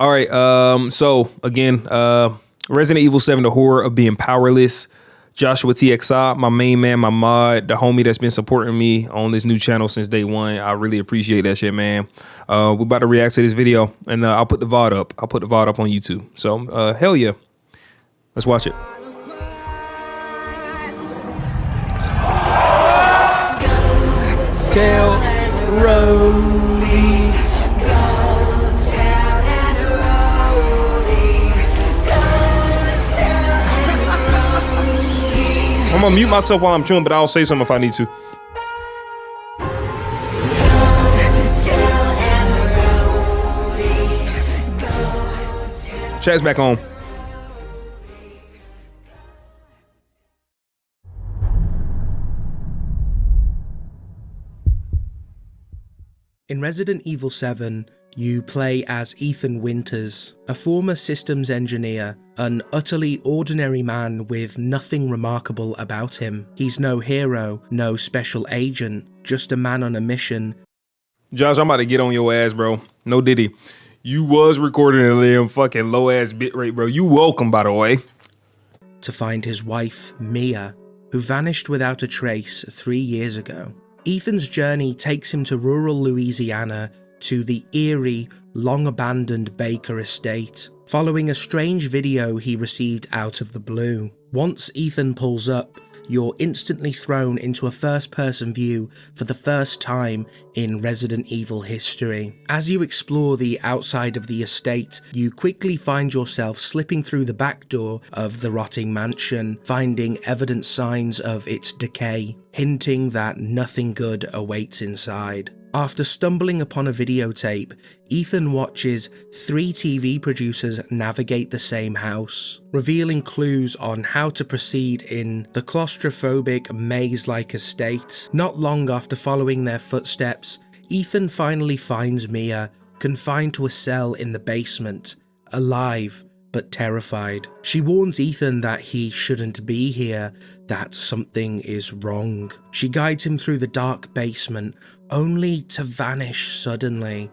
All right. So again, Resident Evil 7, the horror of being powerless. JoshuaTXI, my main man, my mod, the homie that's been supporting me on this new channel since day one. I really appreciate that shit, man. We're about to react to this video, and I'll put the VOD up. I'll put the VOD up on YouTube. So, hell yeah. Let's watch it. Tell Rody. I'm gonna mute myself while I'm chewing, but I'll say something if I need to. Chat's back on. In Resident Evil 7, you play as Ethan Winters, a former systems engineer, an utterly ordinary man with nothing remarkable about him. He's no hero, no special agent, just a man on a mission. Josh, I'm about to get on your ass, bro. No diddy. You was recording a damn fucking low ass bit rate, bro. You welcome, by the way. To find his wife, Mia, who vanished without a trace 3 years ago. Ethan's journey takes him to rural Louisiana to the eerie, long-abandoned Baker estate, following a strange video he received out of the blue. Once Ethan pulls up, you're instantly thrown into a first-person view for the first time in Resident Evil history. As you explore the outside of the estate, you quickly find yourself slipping through the back door of the rotting mansion, finding evident signs of its decay, hinting that nothing good awaits inside. After stumbling upon a videotape, Ethan watches 3 TV producers navigate the same house, revealing clues on how to proceed in the claustrophobic, maze-like estate. Not long after following their footsteps, Ethan finally finds Mia, confined to a cell in the basement, alive but terrified. She warns Ethan that he shouldn't be here, that something is wrong. She guides him through the dark basement, only to vanish suddenly.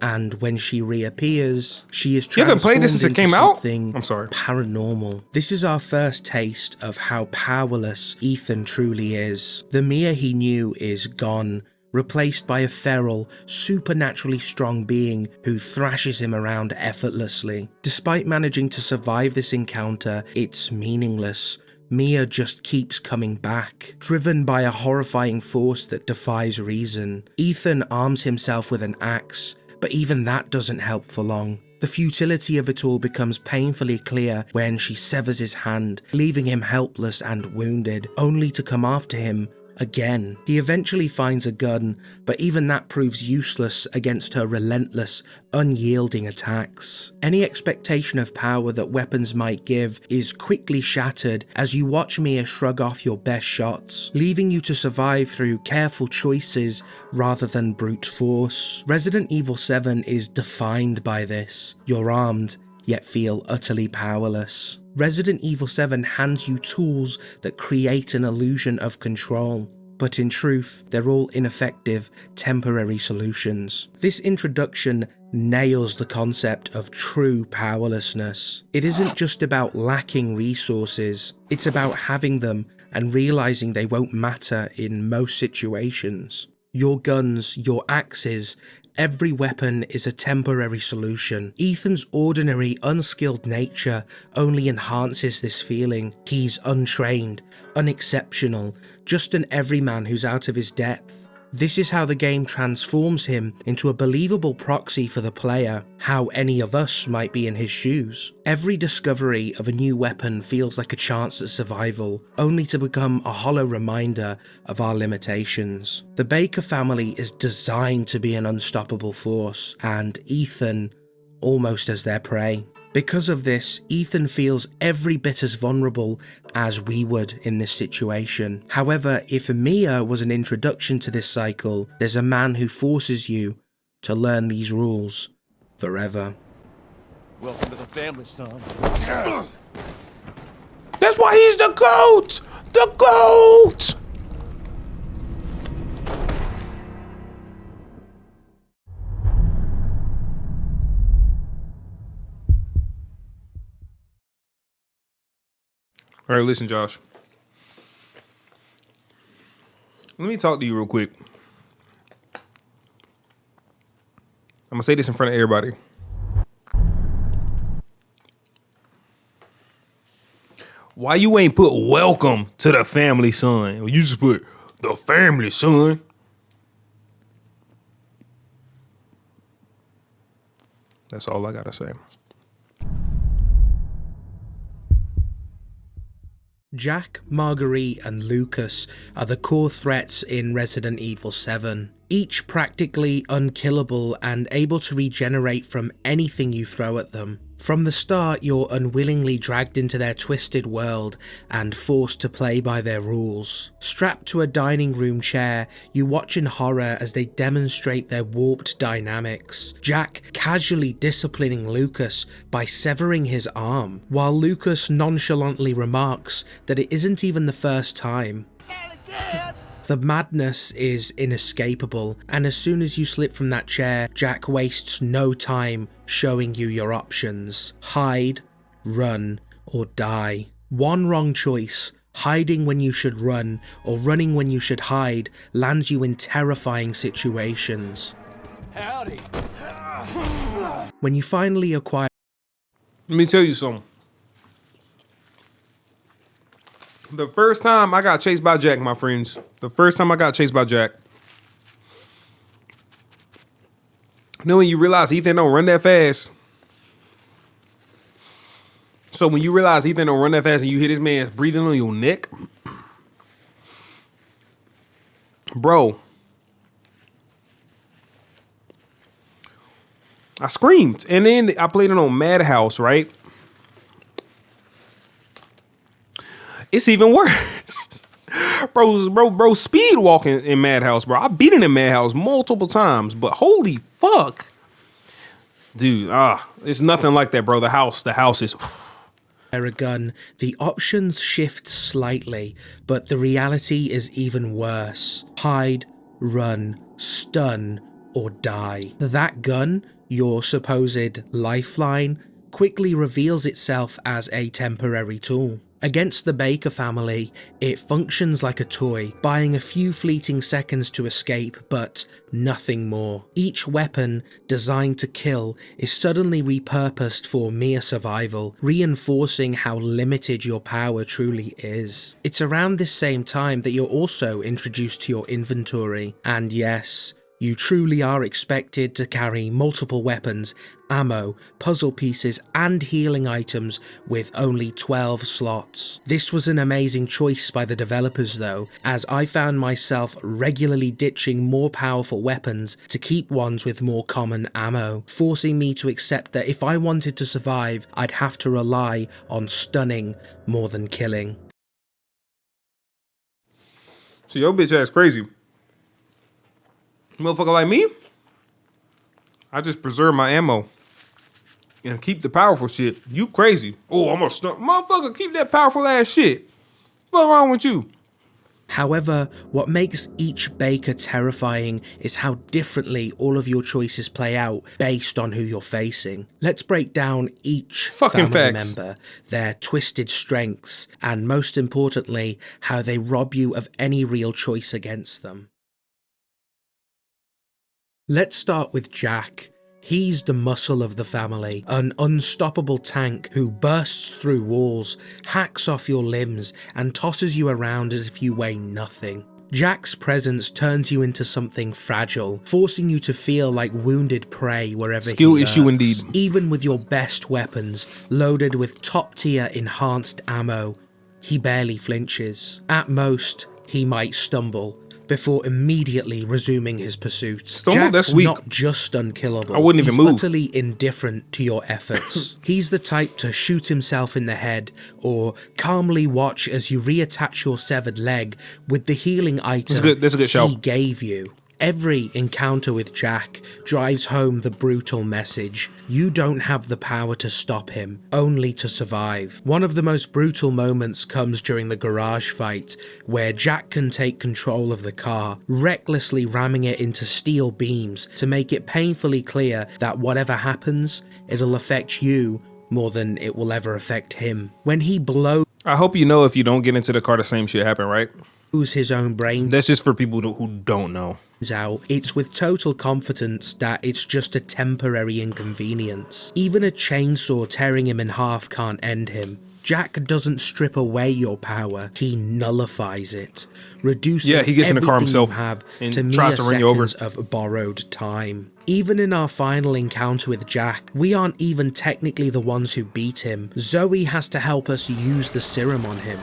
And when she reappears, she is transformed into something paranormal. This is our first taste of how powerless Ethan truly is. The Mia he knew is gone, replaced by a feral, supernaturally strong being who thrashes him around effortlessly. Despite managing to survive this encounter, it's meaningless. Mia just keeps coming back, driven by a horrifying force that defies reason. Ethan arms himself with an axe, but even that doesn't help for long. The futility of it all becomes painfully clear when she severs his hand, leaving him helpless and wounded, only to come after him again. He eventually finds a gun, but even that proves useless against her relentless, unyielding attacks. Any expectation of power that weapons might give is quickly shattered as you watch Mia shrug off your best shots, leaving you to survive through careful choices rather than brute force. Resident Evil 7 is defined by this. You're armed, yet feel utterly powerless. Resident Evil 7 hands you tools that create an illusion of control, but in truth, they're all ineffective, temporary solutions. This introduction nails the concept of true powerlessness. It isn't just about lacking resources, it's about having them and realizing they won't matter in most situations. Your guns, your axes, every weapon is a temporary solution. Ethan's ordinary, unskilled nature only enhances this feeling. He's untrained, unexceptional, just an everyman who's out of his depth. This is how the game transforms him into a believable proxy for the player, how any of us might be in his shoes. Every discovery of a new weapon feels like a chance at survival, only to become a hollow reminder of our limitations. The Baker family is designed to be an unstoppable force, and Ethan almost as their prey. Because of this, Ethan feels every bit as vulnerable as we would in this situation. However, if Mia was an introduction to this cycle, there's a man who forces you to learn these rules forever. Welcome to the family, son. That's why he's the GOAT! The GOAT! All right, listen, Josh. Let me talk to you real quick. I'm going to say this in front of everybody. Why you ain't put welcome to the family, son? You just put the family, son. That's all I got to say. Jack, Marguerite, and Lucas are the core threats in Resident Evil 7, each practically unkillable and able to regenerate from anything you throw at them. From the start, you're unwillingly dragged into their twisted world and forced to play by their rules. Strapped to a dining room chair, you watch in horror as they demonstrate their warped dynamics. Jack casually disciplining Lucas by severing his arm, while Lucas nonchalantly remarks that it isn't even the first time. The madness is inescapable, and as soon as you slip from that chair, Jack wastes no time showing you your options. Hide, run, or die. One wrong choice, hiding when you should run, or running when you should hide, lands you in terrifying situations. Howdy. When you finally acquire... Let me tell you something. The first time I got chased by Jack, my friends. The first time I got chased by Jack. You know when you realize Ethan don't run that fast? So when you realize Ethan don't run that fast and you hit his man breathing on your neck. Bro. I screamed. And then I played it on Madhouse, right? It's even worse. Bro, speed walking in Madhouse, bro. I've beaten in Madhouse multiple times, but holy fuck. Dude, it's nothing like that, bro. The house is... a gun, the options shift slightly, but the reality is even worse. Hide, run, stun, or die. That gun, your supposed lifeline, quickly reveals itself as a temporary tool. Against the Baker family, it functions like a toy, buying a few fleeting seconds to escape, but nothing more. Each weapon designed to kill is suddenly repurposed for mere survival, reinforcing how limited your power truly is. It's around this same time that you're also introduced to your inventory, and yes, you truly are expected to carry multiple weapons, ammo, puzzle pieces, and healing items with only 12 slots. This was an amazing choice by the developers though, as I found myself regularly ditching more powerful weapons to keep ones with more common ammo, forcing me to accept that if I wanted to survive, I'd have to rely on stunning more than killing. So your bitch ass crazy. Motherfucker like me, I just preserve my ammo and keep the powerful shit. You crazy. Oh, I'm gonna stun. Motherfucker, keep that powerful ass shit. What's wrong with you? However, what makes each Baker terrifying is how differently all of your choices play out based on who you're facing. Let's break down each Fucking family facts. member, their twisted strengths, and most importantly, how they rob you of any real choice against them. Let's start with Jack. He's the muscle of the family, an unstoppable tank who bursts through walls, hacks off your limbs, and tosses you around as if you weigh nothing. Jack's presence turns you into something fragile, forcing you to feel like wounded prey wherever he Skill lurks. issue indeed. Even with your best weapons, loaded with top-tier enhanced ammo, he barely flinches. At most, he might stumble, before immediately resuming his pursuit. Stumble? That's Jack's weak. not just unkillable. I wouldn't even He's move. utterly indifferent to your efforts. He's the type to shoot himself in the head, or calmly watch as you reattach your severed leg with the healing item That's a good show. he gave you. Every encounter with Jack drives home the brutal message: you don't have the power to stop him, only to survive. One of the most brutal moments comes during the garage fight, where Jack can take control of the car, recklessly ramming it into steel beams to make it painfully clear that whatever happens, it'll affect you more than it will ever affect him. When he blows I hope you know if you don't get into the car, the same shit happen, right? Lose his own brain That's just for people who don't know. out, it's with total confidence that it's just a temporary inconvenience. Even a chainsaw tearing him in half can't end him. Jack doesn't strip away your power, he nullifies it, reducing he gets in the car everything himself you have and to mere tries to run you over. seconds of borrowed time. Even in our final encounter with Jack, we aren't even technically the ones who beat him. Zoe has to help us use the serum on him.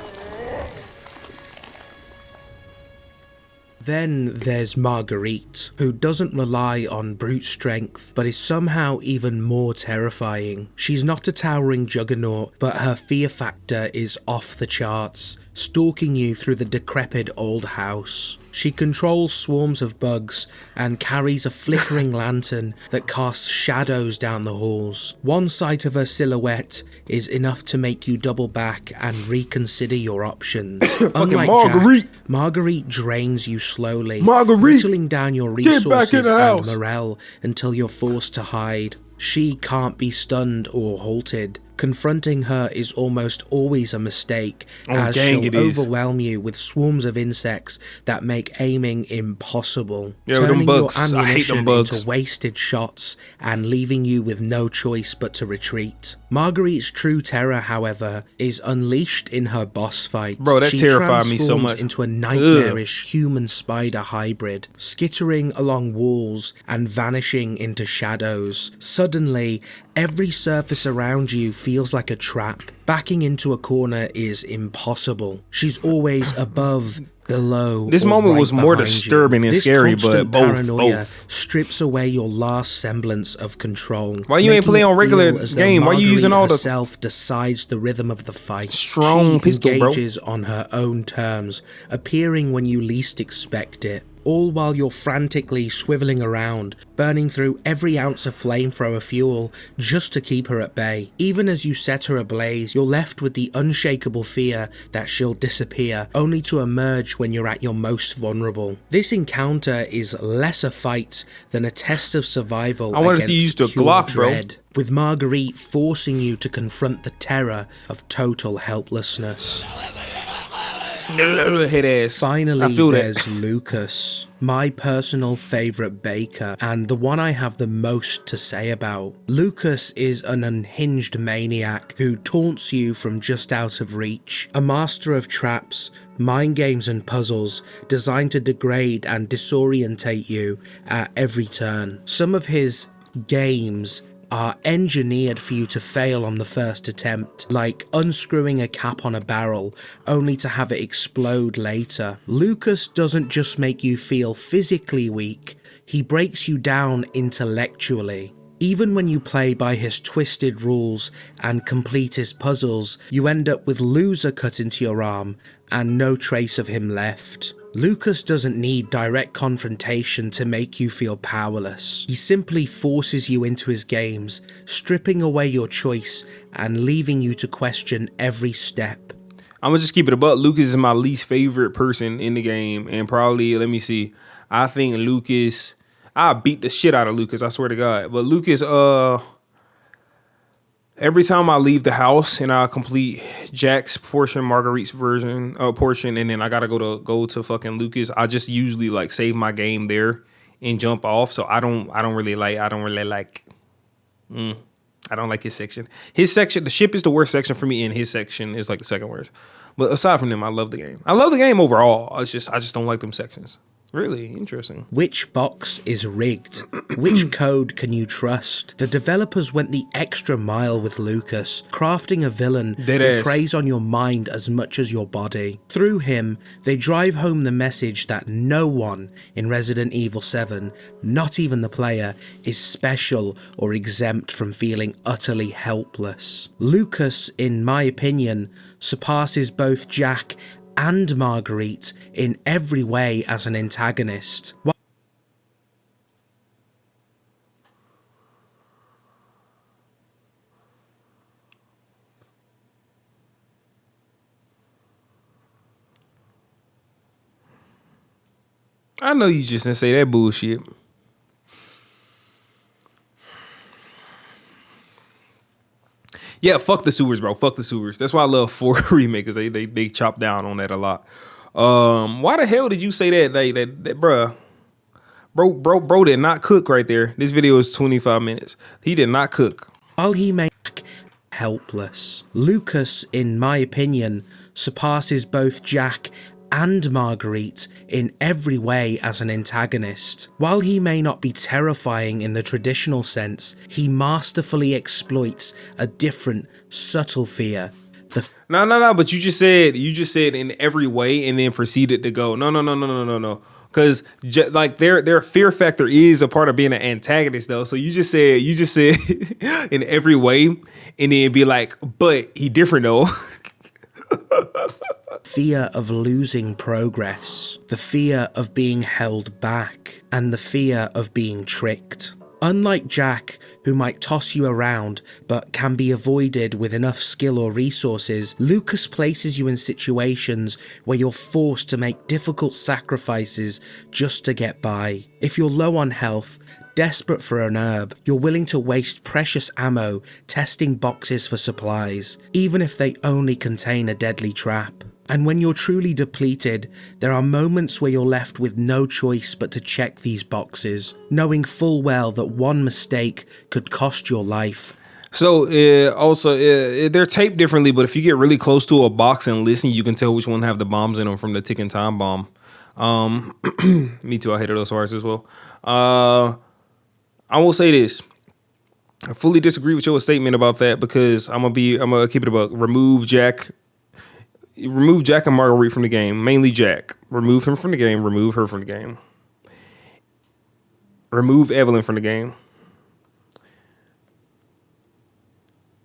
Then there's Marguerite, who doesn't rely on brute strength, but is somehow even more terrifying. She's not a towering juggernaut, but her fear factor is off the charts, stalking you through the decrepit old house. She controls swarms of bugs and carries a flickering lantern that casts shadows down the halls. One sight of her silhouette is enough to make you double back and reconsider your options. Unlike Marguerite. Jack, Marguerite drains you slowly, Marguerite, whittling down your get back in resources the and house. morale until you're forced to hide. She can't be stunned or halted. Confronting her is almost always a mistake, as dang, she'll it is. overwhelm you with swarms of insects that make aiming impossible, Yo, them turning bugs. your I hate them ammunition bugs. into wasted shots and leaving you with no choice but to retreat. Marguerite's true terror, however, is unleashed in her boss fight. Bro, that She terrified me so transforms much. into a nightmarish human-spider hybrid, skittering along walls and vanishing into shadows. Suddenly, every surface around you feels like a trap. Backing into a corner is impossible. She's always above, below. This or moment right was more behind you. disturbing and This scary, but constant both. paranoia strips away your last semblance of control. Why you ain't making playing it on regular feel as though game? Why you using all Marguerite the herself decides the rhythm of the fight. strong She pistol, bro? engages on her own terms, appearing when you least expect it. All while you're frantically swiveling around, burning through every ounce of flamethrower fuel just to keep her at bay. Even as you set her ablaze, you're left with the unshakable fear that she'll disappear, only to emerge when you're at your most vulnerable. This encounter is less a fight than a test of survival. I wanted to against see you use the pure Glock, bro. dread, with Marguerite forcing you to confront the terror of total helplessness. Head ass. I Finally, feel that. there's Lucas, my personal favourite baker, and the one I have the most to say about. Lucas is an unhinged maniac who taunts you from just out of reach, a master of traps, mind games and puzzles designed to degrade and disorientate you at every turn. Some of his games are engineered for you to fail on the first attempt, like unscrewing a cap on a barrel only to have it explode later. Lucas doesn't just make you feel physically weak, he breaks you down intellectually. Even when you play by his twisted rules and complete his puzzles, you end up with loser cut into your arm and no trace of him left. Lucas doesn't need direct confrontation to make you feel powerless. He simply forces you into his games, stripping away your choice and leaving you to question every step. I'm gonna just keep it a buck. Lucas is my least favorite person in the game, and probably, let me see, I think Lucas, I beat the shit out of Lucas, I swear to God. But Lucas, every time I leave the house and I complete Jack's portion, Marguerite's portion, and then I gotta go to fucking Lucas, I just usually like save my game there and jump off. So I don't really like his section. His section, the ship is the worst section for me, and his section is like the second worst. But aside from them, I love the game. I love the game overall. I just don't like them sections. Really interesting. Which box is rigged? Which code can you trust? The developers went the extra mile with Lucas, crafting a villain who preys on your mind as much as your body. Through him, they drive home the message that no one in Resident Evil 7, not even the player, is special or exempt from feeling utterly helpless. Lucas, in my opinion, surpasses both Jack and Marguerite in every way as an antagonist. I know you just didn't say that bullshit. Yeah, fuck the sewers, bro. Fuck the sewers. That's why I love 4 remake, because they chop down on that a lot. Why the hell did you say that? That bro did not cook right there. This video is 25 minutes. He did not cook. While he may helpless, Lucas, in my opinion, surpasses both Jack and Marguerite in every way as an antagonist. While he may not be terrifying in the traditional sense, he masterfully exploits a different, subtle fear. No. But you just said in every way, and then proceeded to go no. Because like their fear factor is a part of being an antagonist, though. So you just said in every way, and then be like, but he different though. Fear of losing progress, the fear of being held back, and the fear of being tricked. Unlike Jack, who might toss you around but can be avoided with enough skill or resources, Lucas places you in situations where you're forced to make difficult sacrifices just to get by. If you're low on health, desperate for an herb, you're willing to waste precious ammo testing boxes for supplies, even if they only contain a deadly trap. And when you're truly depleted, there are moments where you're left with no choice but to check these boxes, knowing full well that one mistake could cost your life. So they're taped differently, but if you get really close to a box and listen, you can tell which one have the bombs in them from the ticking time bomb. Me too. I hated those parts as well. I will say this. I fully disagree with your statement about that, because I'm gonna keep it about remove Jack and Marguerite from the game. Mainly Jack. Remove him from the game. Remove her from the game. Remove Evelyn from the game.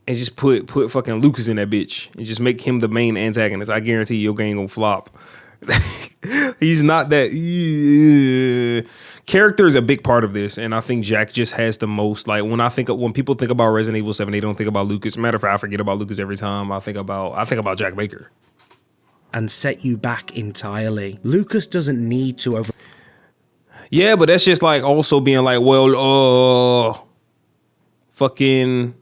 And just put fucking Lucas in that bitch. And just make him the main antagonist. I guarantee your game gonna flop. He's not that. Character is a big part of this, and I think Jack just has the most. Like when people think about Resident Evil 7, they don't think about Lucas. Matter of fact, I forget about Lucas every time. I think about Jack Baker. And set you back entirely. Lucas doesn't need to over. Yeah, but that's just like also being like, well, fucking.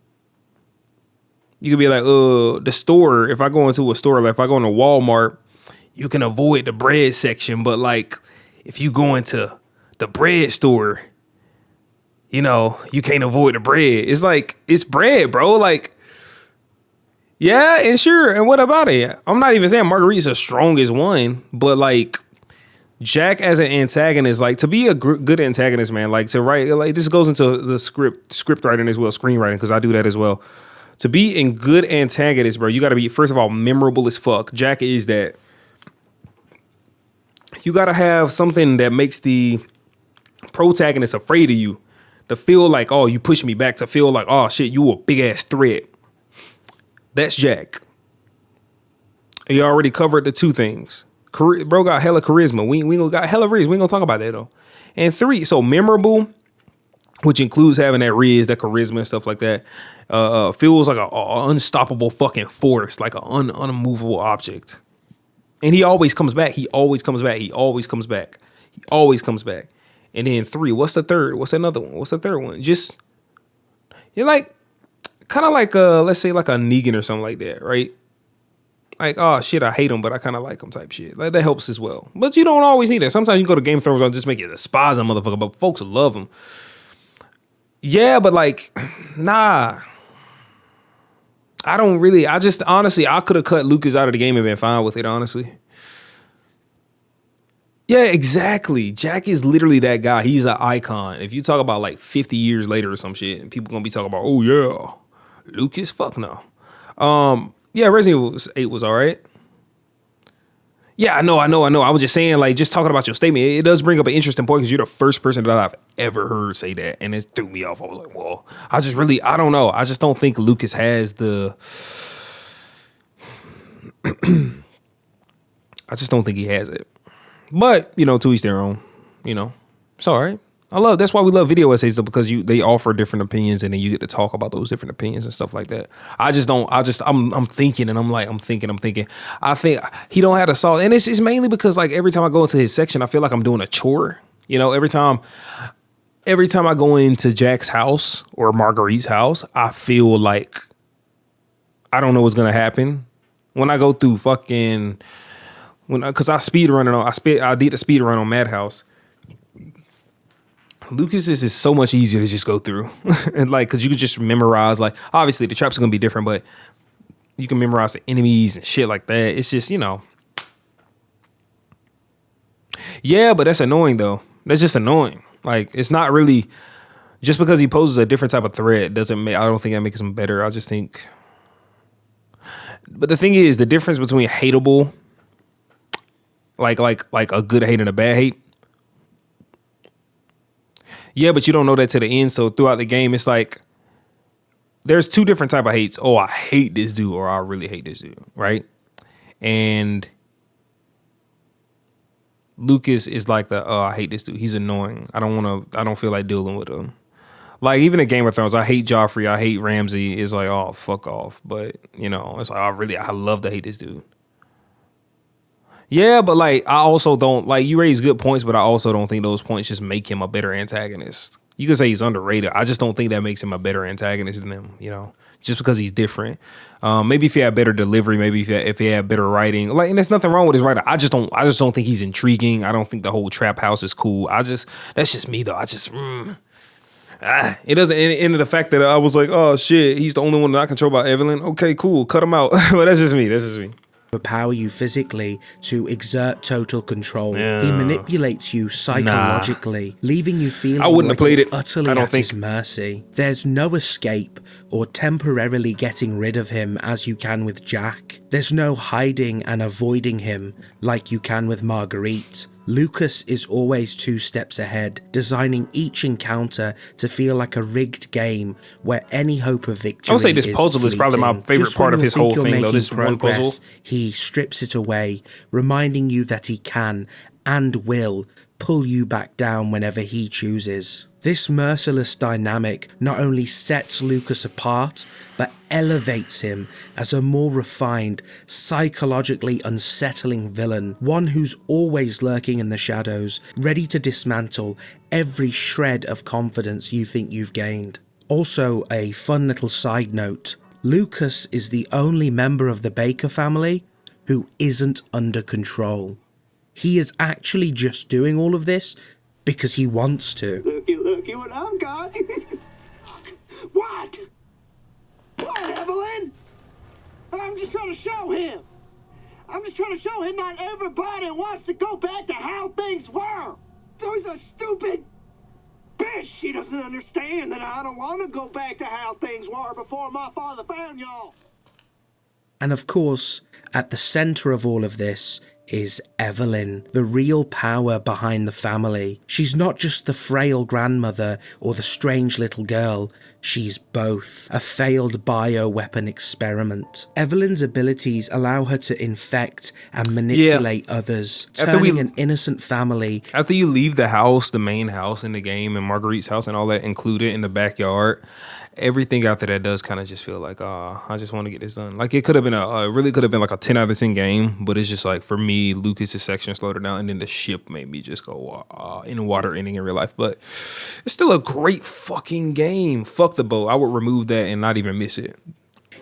You could be like, the store. If I go into a store, like if I go into Walmart, you can avoid the bread section, but like if you go into the bread store, you know, you can't avoid the bread. It's like, it's bread, bro. Like, yeah, and sure. And what about it? I'm not even saying Marguerite's the strongest one, but like Jack as an antagonist, like to be a good antagonist, man, like to write, like this goes into the script writing as well, screenwriting, because I do that as well. To be in good antagonist, bro, you got to be, first of all, memorable as fuck. Jack is that. You got to have something that makes the protagonist afraid of you, to feel like, oh, you push me back, to feel like, oh shit, you a big ass threat. That's Jack. You already covered the two things. Bro got hella charisma. We got hella riz. We ain't gonna talk about that though. And 3, so memorable, which includes having that riz, that charisma and stuff like that. Feels like a unstoppable fucking force, like an unmovable object. And he always comes back. He always comes back. He always comes back. He always comes back. And then 3, what's the third? What's another one? What's the third one? Just, you're like, kind of like let's say like a Negan or something like that, right? Like, oh shit, I hate him, but I kind of like him type shit. Like that helps as well. But you don't always need that. Sometimes you go to Game of Thrones and just make you despise a motherfucker, but folks love him. Yeah, but like, nah. I don't really, honestly, I could have cut Lucas out of the game and been fine with it, honestly. Yeah, exactly. Jack is literally that guy. He's an icon. If you talk about like 50 years later or some shit, and people gonna be talking about, oh yeah, Lucas, fuck no. Yeah, Resident Evil 8 was all right. Yeah, I know. I was just saying, like, just talking about your statement, it does bring up an interesting point, because you're the first person that I've ever heard say that, and it threw me off. I was like, well, I don't know. I just don't think Lucas has the... I just don't think he has it. But, you know, to each their own, you know, it's all right. That's why we love video essays though, because they offer different opinions, and then you get to talk about those different opinions and stuff like that. I'm thinking, and I'm thinking. I think he don't have to solve, and it's mainly because like every time I go into his section, I feel like I'm doing a chore. You know, every time I go into Jack's house or Marguerite's house, I feel like I don't know what's gonna happen. When I go through fucking because I did a speed run on Madhouse. Lucas is so much easier to just go through. And like, because you could just memorize, like, obviously the traps are gonna be different, but you can memorize the enemies and shit like that. It's just, yeah, but that's annoying though. That's just annoying. Like, it's not really, just because he poses a different type of threat doesn't make, I don't think that makes him better. I just think, but the thing is, the difference between hateable, like a good hate and a bad hate. Yeah, but you don't know that to the end. So throughout the game, it's like there's two different type of hates. Oh, I hate this dude, or I really hate this dude, right? And Lucas is like I hate this dude. He's annoying. I don't feel like dealing with him. Like, even in Game of Thrones, I hate Joffrey. I hate Ramsay. It's like, oh, fuck off. But, it's like, I love to hate this dude. Yeah, but like, I also don't, like, you raise good points, but I also don't think those points just make him a better antagonist. You could say he's underrated. I just don't think that makes him a better antagonist than them, just because he's different. Maybe if he had better delivery, maybe if he had better writing, like, and there's nothing wrong with his writing. I just don't think he's intriguing. I don't think the whole trap house is cool. That's just me though. It doesn't end in the fact that I was like, oh shit, he's the only one not controlled by Evelyn. Okay, cool, cut him out. But that's just me. Overpower you physically to exert total control. Yeah. He manipulates you psychologically, leaving you feeling I wouldn't have played it. Utterly at his mercy. There's no escape or temporarily getting rid of him as you can with Jack. There's no hiding and avoiding him like you can with Marguerite. Lucas is always 2 steps ahead, designing each encounter to feel like a rigged game where any hope of victory I would say this puzzle is probably my favorite part of his whole thing, though. This progress, one puzzle. He strips it away, reminding you that he can and will pull you back down whenever he chooses. This merciless dynamic not only sets Lucas apart, but elevates him as a more refined, psychologically unsettling villain, one who's always lurking in the shadows, ready to dismantle every shred of confidence you think you've gained. Also, a fun little side note, Lucas is the only member of the Baker family who isn't under control. He is actually just doing all of this because he wants to. Looky what I've got. What? What, Evelyn? I'm just trying to show him. Not everybody wants to go back to how things were. So he's a stupid bitch. She doesn't understand that I don't want to go back to how things were before my father found y'all. And of course, at the center of all of this is Evelyn, the real power behind the family. She's not just the frail grandmother or the strange little girl, she's both. A failed bioweapon experiment. Evelyn's abilities allow her to infect and manipulate others, turning an innocent family. After you leave the house, the main house in the game, and Marguerite's house and all that included in the backyard, everything after that does kind of just feel like, I just want to get this done. Like, it could have been really could have been like a 10 out of 10 game, but it's just like, for me, Lucas's section slowed it down, and then the ship made me just go in water ending in real life. But it's still a great fucking game. Fuck the boat. I would remove that and not even miss it.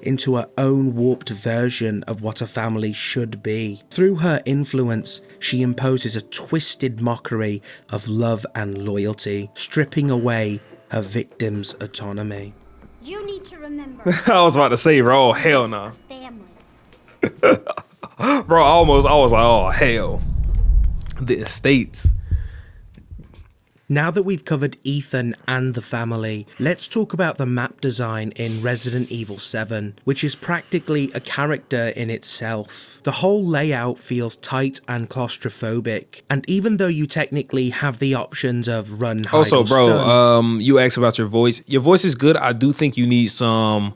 Into her own warped version of what a family should be. Through her influence, she imposes a twisted mockery of love and loyalty, stripping away her victim's autonomy. You need to remember. I was about to say, bro, hell no. Family. Bro, I was like, oh, hell. The estates. Now that we've covered Ethan and the family, let's talk about the map design in Resident Evil 7, which is practically a character in itself. The whole layout feels tight and claustrophobic, and even though you technically have the options of run, hide, also, or bro, stun, you asked about your voice. Your voice is good. I do think you need some.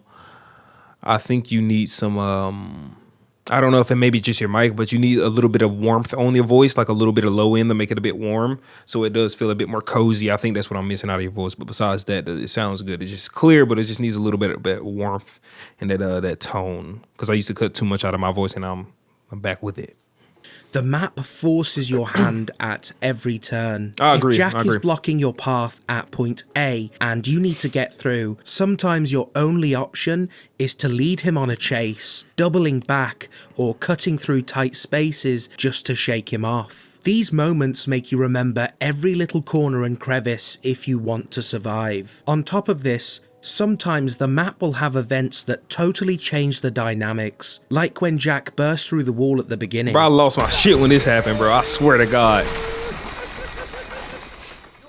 I don't know if it may be just your mic, but you need a little bit of warmth on your voice, like a little bit of low end to make it a bit warm, so it does feel a bit more cozy. I think that's what I'm missing out of your voice. But besides that, it sounds good. It's just clear, but it just needs a little bit of warmth and that tone. Because I used to cut too much out of my voice, and I'm back with it. The map forces your hand at every turn. I agree, If Jack I agree. is blocking your path at point A and you need to get through, sometimes your only option is to lead him on a chase, doubling back or cutting through tight spaces just to shake him off. These moments make you remember every little corner and crevice if you want to survive. On top of this, sometimes the map will have events that totally change the dynamics, like when Jack burst through the wall at the beginning. Bro, I lost my shit when this happened, bro. I swear to God.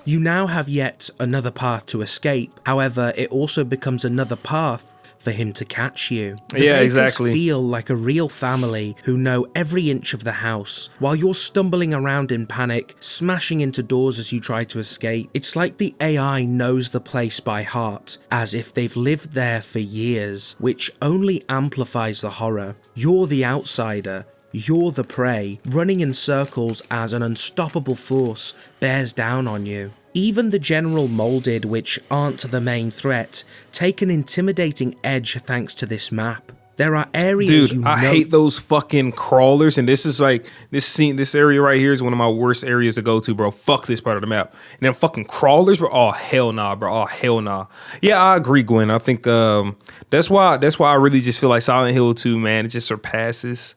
You now have yet another path to escape, however, it also becomes another path for him to catch you. The Yeah, Bakers exactly. feel like a real family who know every inch of the house, while you're stumbling around in panic, smashing into doors as you try to escape. It's like the AI knows the place by heart, as if they've lived there for years, which only amplifies the horror. You're the outsider. You're the prey, running in circles as an unstoppable force bears down on you. Even the general molded, which aren't the main threat, take an intimidating edge thanks to this map. There are areas Dude, I hate those fucking crawlers, and this is like this area right here is one of my worst areas to go to, bro. Fuck this part of the map. And then fucking crawlers, bro. Oh hell nah, bro. Oh hell nah. Yeah, I agree, Gwen. I think that's why I really just feel like Silent Hill 2, man, it just surpasses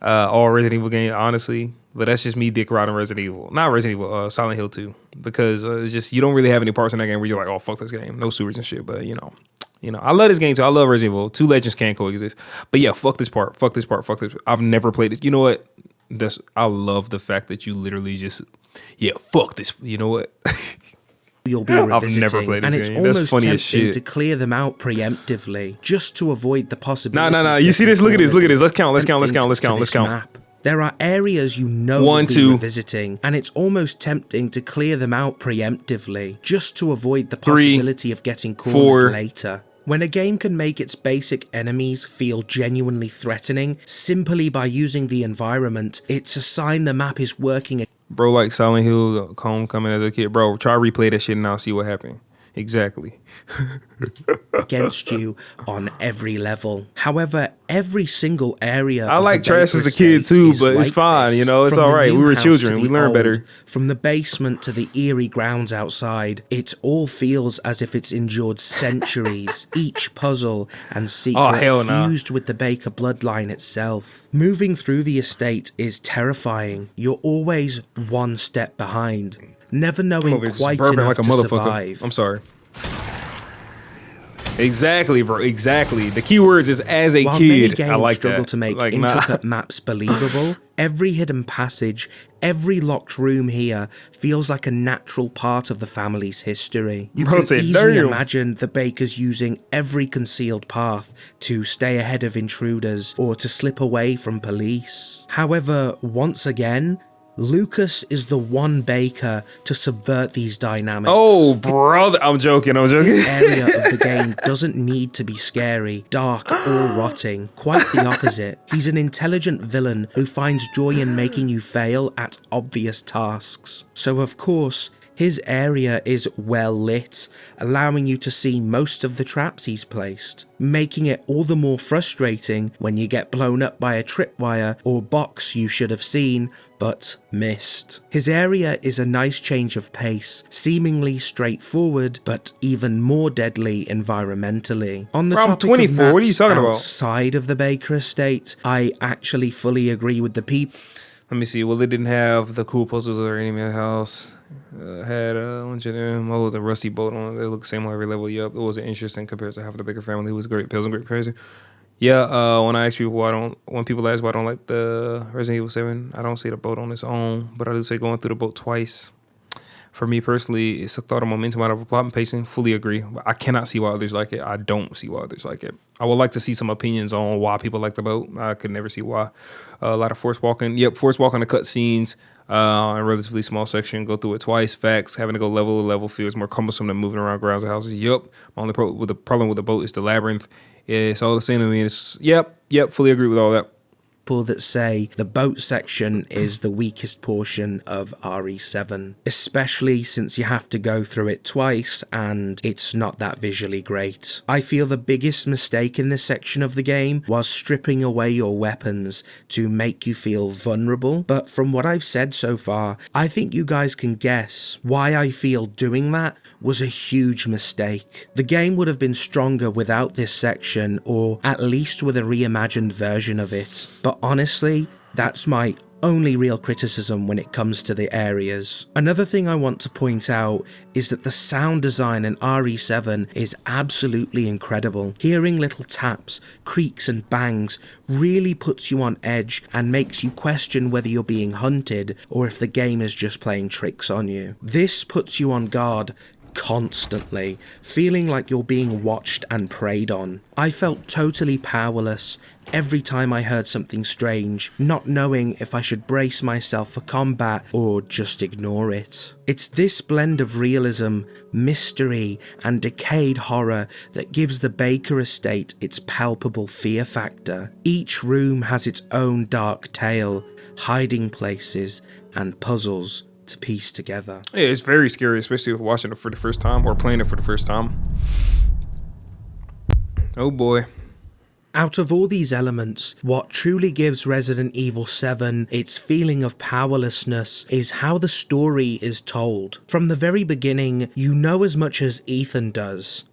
all Resident Evil games, honestly. But that's just me dick riding Resident Evil. Not Resident Evil, Silent Hill 2. Because it's just, you don't really have any parts in that game where you're like, oh, fuck this game. No sewers and shit. But, you know, I love this game too. I love Resident Evil. Two legends can coexist. But yeah, fuck this part. Fuck this part. Fuck this. I've never played this. You know what? I love the fact that you literally just, yeah, fuck this. You know what? You'll be revisiting, I've never played this and it's game. That's almost funny as tempting shit. to clear them out preemptively, just to avoid the possibility. No. You see this? Look at this. Look at this. Let's count. Let's count. Map. There are areas you know One, you'll be two. revisiting, and it's almost tempting to clear them out preemptively, just to avoid the Three, possibility of getting cornered four. later. When a game can make its basic enemies feel genuinely threatening simply by using the environment, it's a sign the map is working Bro, like Silent Hill Homecoming as a kid. Bro, try replay that shit now, see what happened. Exactly. against you on every level. However, every single area I of like the trash Baker as a kid estate too, is but it's like fine, this. you know, it's From the all right. We new were house children, to we the learn old, better. From the basement to the eerie grounds outside, it all feels as if it's endured centuries, each puzzle and secret hell nah. fused with the Baker bloodline itself. Moving through the estate is terrifying. You're always one step behind, never knowing Over here just quite burping enough like a to motherfucker. survive. I'm sorry. Exactly, bro. Exactly. The keywords is as a While many kid. games I like struggle that. to make Like, intricate maps believable, every hidden passage, every locked room here feels like a natural part of the family's history. You Bro can said, easily "Damn." imagine the Bakers using every concealed path to stay ahead of intruders or to slip away from police. However, once again, Lucas is the one Baker to subvert these dynamics. Oh, brother. I'm joking. This area of the game doesn't need to be scary, dark, or rotting. Quite the opposite. He's an intelligent villain who finds joy in making you fail at obvious tasks. So of course, his area is well lit, allowing you to see most of the traps he's placed, making it all the more frustrating when you get blown up by a tripwire or box you should have seen but missed. His area is a nice change of pace, seemingly straightforward but even more deadly environmentally. On the Bro, I'm topic 24, of what are you maps talking about? outside of the Baker estate, I actually fully agree with the people. Let me see. Well, it didn't have the cool puzzles or enemy in the house. Had the rusty boat on it. They look the same on every level. Yup, it wasn't interesting compared to half of the Baker family. It was great. Pills and great crazy. Yeah, when I ask people when people ask why I don't like the Resident Evil 7, I don't see the boat on its own, but I do say going through the boat twice. For me personally, it's a thought of momentum out of a plot and pacing. Fully agree. But I cannot see why others like it. I don't see why others like it. I would like to see some opinions on why people like the boat. I could never see why. A lot of force walking. Yep, force walking the cut scenes. A relatively small section. Go through it twice. Facts. Having to go level to level feels more cumbersome than moving around grounds or houses. Yep. My only problem with the boat is the labyrinth. It's all the same to me. It's yep. Fully agree with all that. people that say the boat section is the weakest portion of RE7, especially since you have to go through it twice and it's not that visually great. I feel the biggest mistake in this section of the game was stripping away your weapons to make you feel vulnerable, but from what I've said so far, I think you guys can guess why I feel doing that was a huge mistake. The game would have been stronger without this section, or at least with a reimagined version of it. But honestly, that's my only real criticism when it comes to the areas. Another thing I want to point out is that the sound design in RE7 is absolutely incredible. Hearing little taps, creaks and bangs really puts you on edge and makes you question whether you're being hunted or if the game is just playing tricks on you. This puts you on guard constantly, feeling like you're being watched and preyed on. I felt totally powerless every time I heard something strange, not knowing if I should brace myself for combat or just ignore it. It's this blend of realism, mystery, and decayed horror that gives the Baker estate its palpable fear factor. Each room has its own dark tale, hiding places, and puzzles to piece together. Yeah, it's very scary, especially if watching it for the first time or playing it for the first time. Oh boy. Out of all these elements, what truly gives Resident Evil 7 its feeling of powerlessness is how the story is told. From the very beginning, you know as much as Ethan does.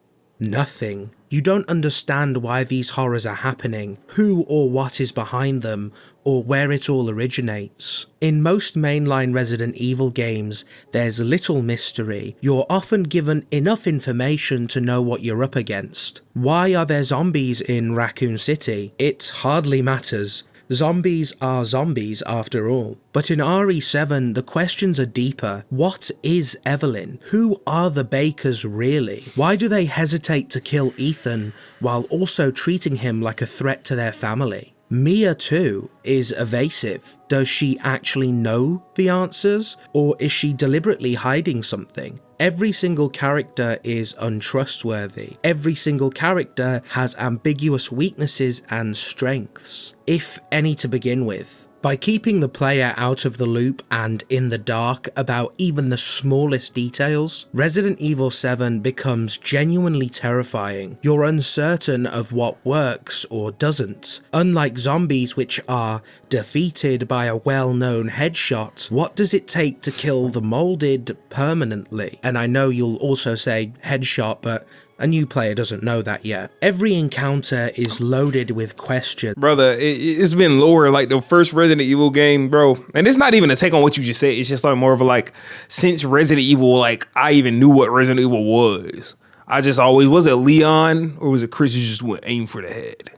Nothing. You don't understand why these horrors are happening, who or what is behind them, or where it all originates. In most mainline Resident Evil games, there's little mystery. You're often given enough information to know what you're up against. Why are there zombies in Raccoon City? It hardly matters. Zombies are zombies after all. But in RE7, the questions are deeper. What is Evelyn? Who are the Bakers really? Why do they hesitate to kill Ethan while also treating him like a threat to their family? Mia too is evasive. Does she actually know the answers, or is she deliberately hiding something? Every single character is untrustworthy. Every single character has ambiguous weaknesses and strengths, if any to begin with. By keeping the player out of the loop and in the dark about even the smallest details, Resident Evil 7 becomes genuinely terrifying. You're uncertain of what works or doesn't. Unlike zombies, which are defeated by a well-known headshot, what does it take to kill the molded permanently? And I know you'll also say headshot, but a new player doesn't know that yet. Every encounter is loaded with questions. Brother, it's been lower, like the first Resident Evil game, bro. And it's not even a take on what you just said. It's just like more of a like, since Resident Evil, like I even knew what Resident Evil was. I just always, was it Leon or was it Chris who just went aim for the head?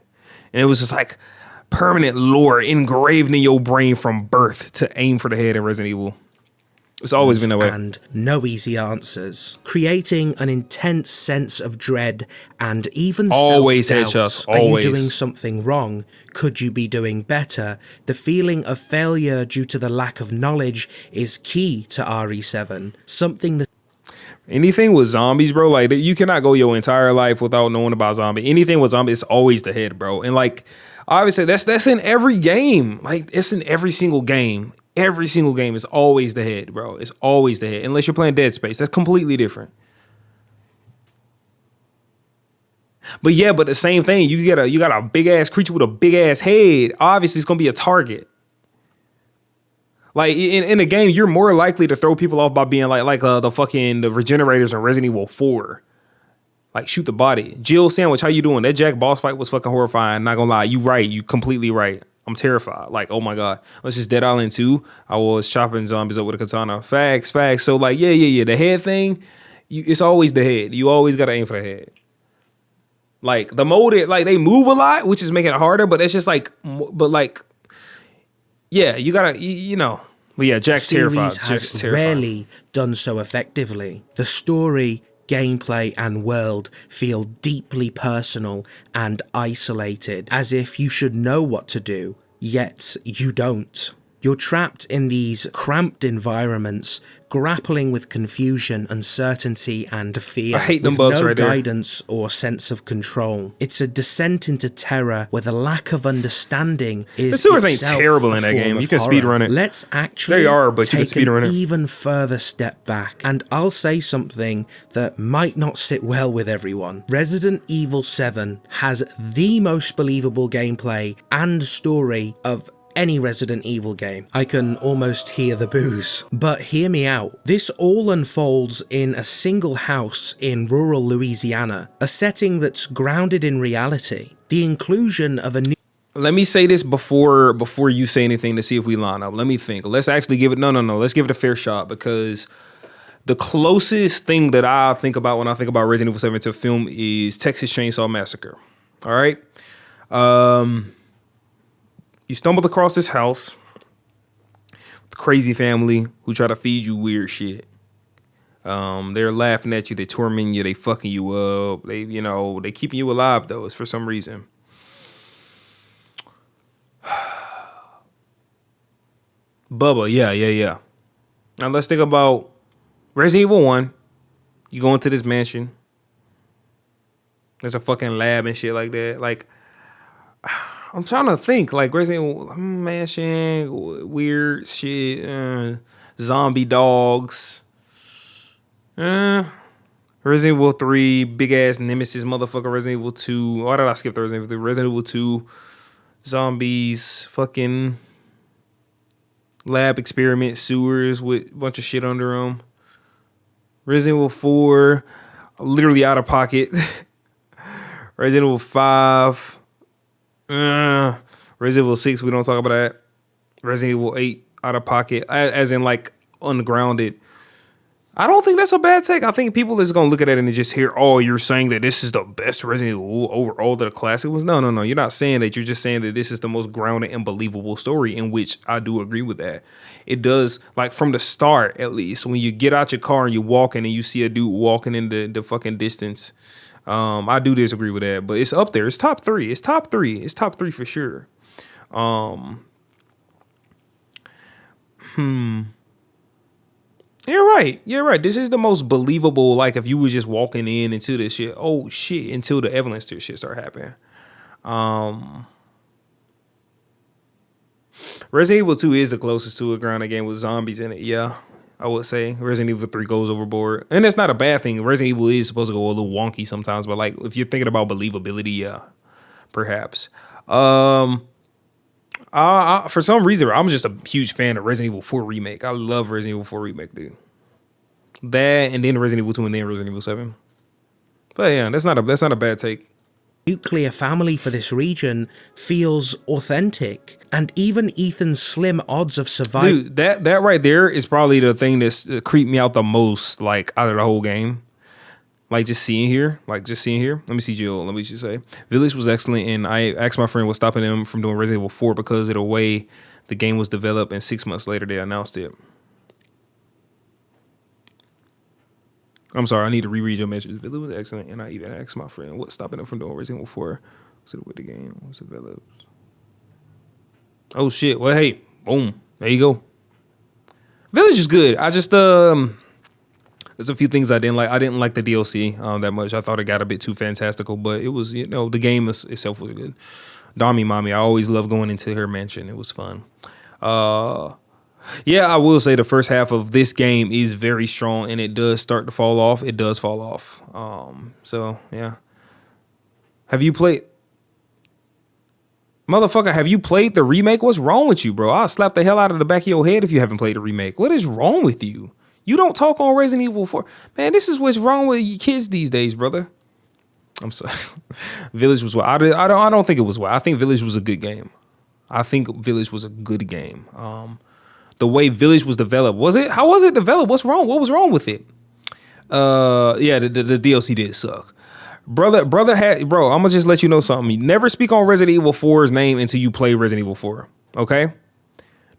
And it was just like permanent lore engraved in your brain from birth to aim for the head in Resident Evil. It's always been that way. And no easy answers, creating an intense sense of dread and even always self-doubt. headshots. Are Always. you doing something wrong? Could you be doing better? The feeling of failure due to the lack of knowledge is key to RE7. Something that anything with zombies, bro, like you cannot go your entire life without knowing about zombie. Anything with zombies, it's always the head, bro. And like obviously that's in every game. Like it's in every single game. Every single game is always the head, bro. It's always the head. Unless you're playing Dead Space. That's completely different. But yeah, but the same thing. You got a big ass creature with a big ass head. Obviously, it's gonna be a target. Like in a game, you're more likely to throw people off by being like the regenerators in Resident Evil 4. Like shoot the body. Jill Sandwich, how you doing? That Jack boss fight was fucking horrifying. Not gonna lie. You right. You completely right. I'm terrified. Like, oh my God. Let's just Dead Island 2. I was chopping zombies up with a katana. Facts. So like, yeah. The head thing, it's always the head. You always got to aim for the head. Like the molded, like they move a lot, which is making it harder, but it's just like, but like, yeah, you gotta, you know. But yeah, Jack's terrified. Jack's has rarely done so effectively. The story, gameplay and world feel deeply personal and isolated, as if you should know what to do, yet you don't. You're trapped in these cramped environments, grappling with confusion, uncertainty, and fear. I hate them with bugs no right there. guidance or sense of control. It's a descent into terror where the lack of understanding is The sewers ain't itself terrible a in that form game. of You can horror. speedrun it. Let's actually They are, but you can take an speedrun it. even further step back, and I'll say something that might not sit well with everyone. Resident Evil 7 has the most believable gameplay and story of any Resident Evil game. I can almost hear the boos. But hear me out. This all unfolds in a single house in rural Louisiana, a setting that's grounded in reality. The inclusion of a new Let me say this before you say anything to see if we line up. Let me think. Let's actually give it, no. Let's give it a fair shot, because the closest thing that I think about when I think about Resident Evil 7 to film is Texas Chainsaw Massacre. All right? You stumbled across this house with a crazy family who try to feed you weird shit. They're laughing at you, they tormenting you, they fucking you up. They keeping you alive though, it's for some reason. Bubba, yeah. Now let's think about Resident Evil 1. You go into this mansion. There's a fucking lab and shit like that. Like, I'm trying to think, like, Resident Evil mansion, weird shit, zombie dogs. Resident Evil 3, big ass nemesis motherfucker. Resident Evil 2. Why did I skip the Resident Evil 3? Resident Evil 2, zombies, fucking lab experiment sewers with a bunch of shit under them. Resident Evil 4, literally out of pocket. Resident Evil 5. Resident Evil 6, we don't talk about that. Resident Evil 8, out of pocket, as in like ungrounded. I don't think that's a bad take. I think people is going to look at it and just hear, oh, you're saying that this is the best Resident Evil over all the classic ones. No. You're not saying that. You're just saying that this is the most grounded and believable story, in which I do agree with that. It does, like, from the start, at least, when you get out your car and you're walking and you see a dude walking in the fucking distance. I do disagree with that, but it's up there. It's top 3. It's top 3 for sure. You're right. This is the most believable, like, if you were just walking into this shit, oh shit, until the evidence to shit start happening. Resident Evil 2 is the closest to a grounded game with zombies in it, yeah. I would say Resident Evil 3 goes overboard. And that's not a bad thing. Resident Evil is supposed to go a little wonky sometimes, but like, if you're thinking about believability, yeah, perhaps. For some reason, I'm just a huge fan of Resident Evil 4 Remake. I love Resident Evil 4 Remake, dude. That, and then Resident Evil 2, and then Resident Evil 7. But yeah, that's not a bad take. Nuclear family for this region feels authentic, and even Ethan's slim odds of survival. Dude, that right there is probably the thing that's creeped me out the most, like, out of the whole game. Like, just seeing here. Let me see, Jill. Let me just say, Village was excellent, and I asked my friend what's stopping them from doing Resident Evil 4 because of the way the game was developed, and 6 months later they announced it. I'm sorry, I need to reread your message. Village was excellent, and I even asked my friend what's stopping them from doing Resident Evil 4. Was it with the game was developed? Oh shit! Well, hey, boom, there you go. Village is good. I just there's a few things I didn't like. I didn't like the DLC that much. I thought it got a bit too fantastical, but it was, the game itself was good. Dami Mommy, I always love going into her mansion. It was fun. Yeah, I will say the first half of this game is very strong, and it does start to fall off. It does fall off. So yeah. Have you played? Motherfucker, have you played the remake? What's wrong with you, bro? I'll slap the hell out of the back of your head if you haven't played the remake. What is wrong with you? You don't talk on Resident Evil 4. Man, this is what's wrong with you kids these days, brother. I'm sorry. Village was what? I don't think it was what. I think Village was a good game. The way Village was developed. Was it? How was it developed? What's wrong? What was wrong with it? Yeah, the DLC did suck. Bro, I'm gonna just let you know something. Never speak on Resident Evil 4's name until you play Resident Evil 4. Okay?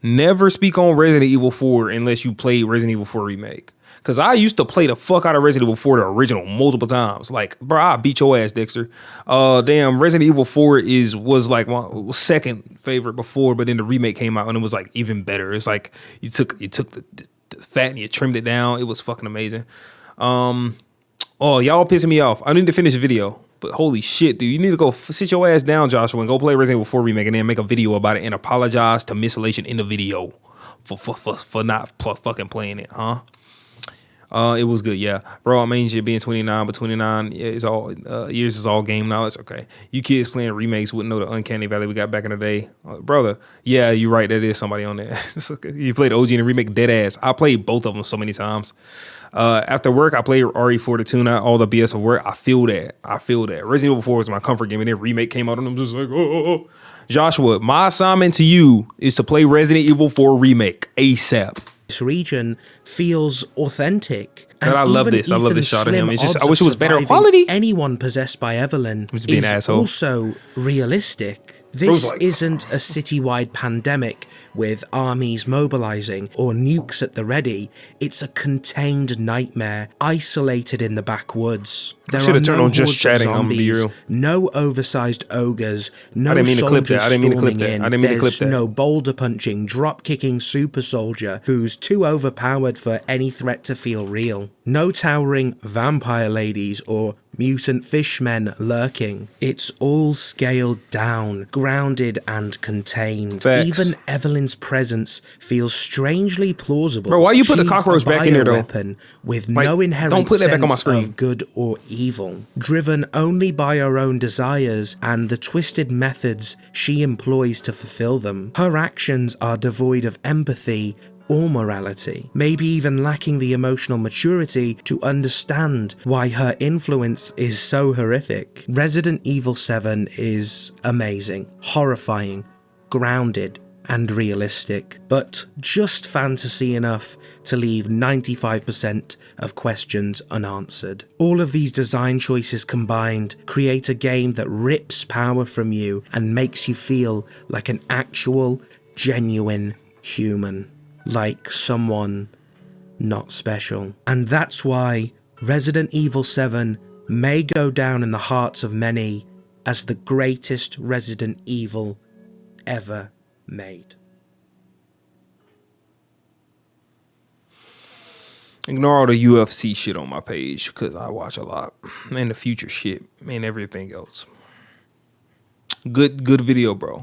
Never speak on Resident Evil 4 unless you play Resident Evil 4 Remake. Cause I used to play the fuck out of Resident Evil 4, the original, multiple times. Like, bro, I beat your ass, Dexter. Damn, Resident Evil 4 was like my second favorite before, but then the remake came out and it was like even better. It's like you took the fat and you trimmed it down. It was fucking amazing. Oh, y'all pissing me off. I need to finish the video. But holy shit, dude, you need to go sit your ass down, Joshua, and go play Resident Evil 4 remake and then make a video about it and apologize to Miss Elation in the video for not fucking playing it, huh? It was good, yeah. Bro, I mean, shit being 29, but 29 is all years is all game now. It's okay. You kids playing remakes wouldn't know the uncanny valley we got back in the day. Brother, yeah, you're right. That is somebody on there. You played OG and the remake, dead ass. I played both of them so many times. After work, I played RE4 to tune out all the BS of work. I feel that. Resident Evil 4 was my comfort game, and then remake came out, and I'm just like, oh. Joshua, my assignment to you is to play Resident Evil 4 remake ASAP. This region feels authentic. And I love this. I love this shot of him. It's just I wish it was better quality. Anyone possessed by Evelyn is an asshole. Also realistic. This isn't a citywide pandemic with armies mobilizing or nukes at the ready. It's a contained nightmare, isolated in the backwoods. There should are have turned no on just chatting. I'm gonna be zombies, real. no oversized ogres, no I didn't mean to clip soldiers that. I didn't mean to clip storming that. in. I didn't mean to clip There's that. no boulder punching, drop kicking super soldier who's too overpowered for any threat to feel real. No towering vampire ladies or mutant fishmen lurking. It's all scaled down, grounded and contained. Facts. Even Evelyn's presence feels strangely plausible. Bro, why you put the She's cockroach a back in there, though? bioweapon with Like, no inherent don't put that back on my sense screen. of good or evil, driven only by her own desires and the twisted methods she employs to fulfill them. Her actions are devoid of empathy or morality, maybe even lacking the emotional maturity to understand why her influence is so horrific. Resident Evil 7 is amazing, horrifying, grounded, and realistic, but just fantasy enough to leave 95% of questions unanswered. All of these design choices combined create a game that rips power from you and makes you feel like an actual, genuine human. Like someone not special. And that's why Resident Evil 7 may go down in the hearts of many as the greatest Resident Evil ever made. Ignore all the UFC shit on my page because I watch a lot. And the future shit and everything else. Good video, bro.